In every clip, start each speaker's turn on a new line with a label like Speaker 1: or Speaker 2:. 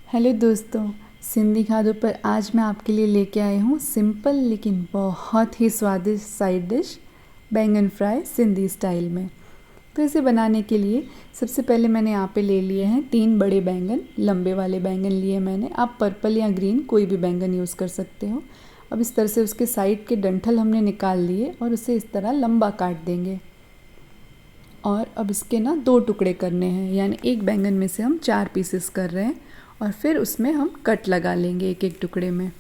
Speaker 1: Hello दोस्तों, सिंधी खादों पर आज मैं आपके लिए लेके आई हूँ सिंपल लेकिन बहुत ही स्वादिष्ट साइड डिश बैंगन फ्राई सिंधी स्टाइल में। तो इसे बनाने के लिए सबसे पहले मैंने यहाँ पे ले लिए हैं 3 बड़े बैंगन, लंबे वाले बैंगन लिए मैंने। आप पर्पल या ग्रीन कोई भी बैंगन यूज़ कर सकते हो। अब इस तरह से उसके साइड के डंठल हमने निकाल लिए और उसे इस तरह लंबा काट देंगे। और अब इसके ना 2 टुकड़े करने हैं, यानी एक बैंगन में से हम 4 पीसेस कर रहे हैं और फिर उसमें हम कट लगा लेंगे एक एक टुकड़े में।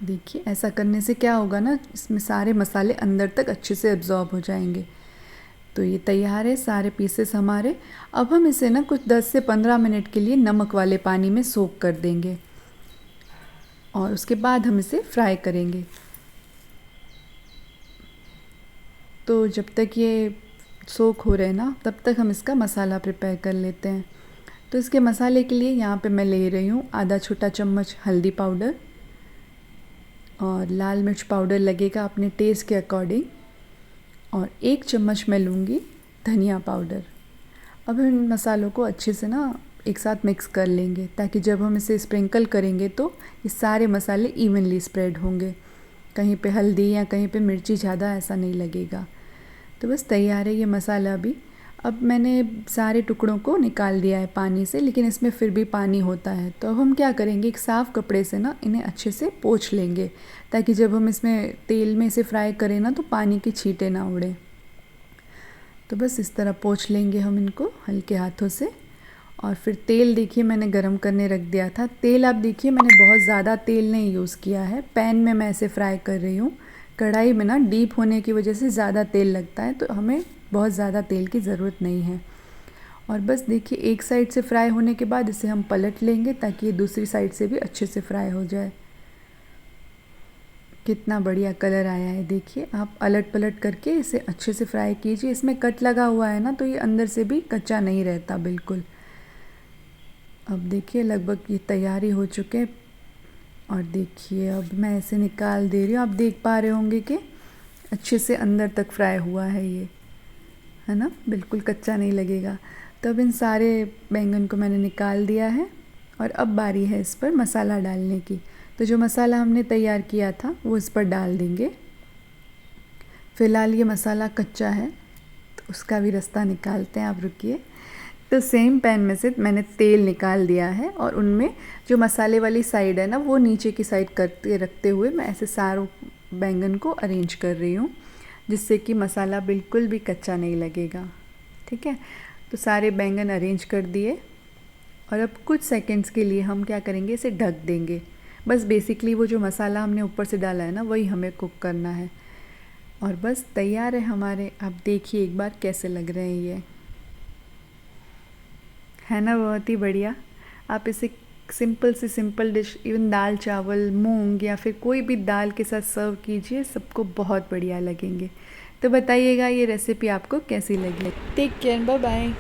Speaker 1: देखिए ऐसा करने से क्या होगा ना, इसमें सारे मसाले अंदर तक अच्छे से एब्जॉर्ब हो जाएंगे। तो ये तैयार है सारे पीसेस हमारे। अब हम इसे ना कुछ 10 से 15 मिनट के लिए नमक वाले पानी में सोक कर देंगे और उसके बाद हम इसे फ्राई करेंगे। तो जब तक ये सोक हो रहे हैं ना, तब तक हम इसका मसाला प्रिपेयर कर लेते हैं। तो इसके मसाले के लिए यहाँ पे मैं ले रही हूँ आधा छोटा चम्मच हल्दी पाउडर और लाल मिर्च पाउडर लगेगा अपने टेस्ट के अकॉर्डिंग, और 1 चम्मच मैं लूँगी धनिया पाउडर। अब इन मसालों को अच्छे से ना एक साथ मिक्स कर लेंगे ताकि जब हम इसे स्प्रिंकल करेंगे तो ये सारे मसाले इवनली स्प्रेड होंगे, कहीं पे हल्दी या कहीं पे मिर्ची ज़्यादा ऐसा नहीं लगेगा। तो बस तैयार है ये मसाला भी। अब मैंने सारे टुकड़ों को निकाल दिया है पानी से, लेकिन इसमें फिर भी पानी होता है। तो अब हम क्या करेंगे, एक साफ़ कपड़े से ना इन्हें अच्छे से पोंछ लेंगे ताकि जब हम इसमें तेल में इसे फ्राई करें ना तो पानी की छींटे ना उड़े। तो बस इस तरह पोंछ लेंगे हम इनको हल्के हाथों से। और फिर तेल देखिए मैंने गरम करने रख दिया था। तेल आप देखिए मैंने बहुत ज़्यादा तेल नहीं यूज़ किया है, पैन में मैं ऐसे फ्राई कर रही हूँ। कढ़ाई में ना डीप होने की वजह से ज़्यादा तेल लगता है, तो हमें बहुत ज़्यादा तेल की ज़रूरत नहीं है। और बस देखिए एक साइड से फ्राई होने के बाद इसे हम पलट लेंगे ताकि ये दूसरी साइड से भी अच्छे से फ्राई हो जाए। कितना बढ़िया कलर आया है, देखिए आप अलट पलट करके इसे अच्छे से फ्राई कीजिए। इसमें कट लगा हुआ है ना, तो ये अंदर से भी कच्चा नहीं रहता बिल्कुल। अब देखिए लगभग ये तैयारी हो चुके हैं और देखिए अब मैं इसे निकाल दे रही हूँ। आप देख पा रहे होंगे कि अच्छे से अंदर तक फ्राई हुआ है ये, है ना, बिल्कुल कच्चा नहीं लगेगा। तो अब इन सारे बैंगन को मैंने निकाल दिया है और अब बारी है इस पर मसाला डालने की। तो जो मसाला हमने तैयार किया था वो इस पर डाल देंगे। फ़िलहाल ये मसाला कच्चा है तो उसका भी रास्ता निकालते हैं, आप रुकिए। तो सेम पैन में से मैंने तेल निकाल दिया है और उनमें जो मसाले वाली साइड है ना वो नीचे की साइड करते रखते हुए मैं ऐसे सारों बैंगन को अरेंज कर रही हूँ, जिससे कि मसाला बिल्कुल भी कच्चा नहीं लगेगा। ठीक है, तो सारे बैंगन अरेंज कर दिए और अब कुछ सेकंड्स के लिए हम क्या करेंगे, इसे ढक देंगे। बस बेसिकली वो जो मसाला हमने ऊपर से डाला है ना वही हमें कुक करना है। और बस तैयार है हमारे। आप देखिए एक बार कैसे लग रहे हैं ये, है ना, बहुत ही बढ़िया। आप इसे सिंपल से सिंपल डिश इवन दाल चावल मूंग या फिर कोई भी दाल के साथ सर्व कीजिए, सबको बहुत बढ़िया लगेंगे। तो बताइएगा ये रेसिपी आपको कैसी लगी। Take care, bye bye.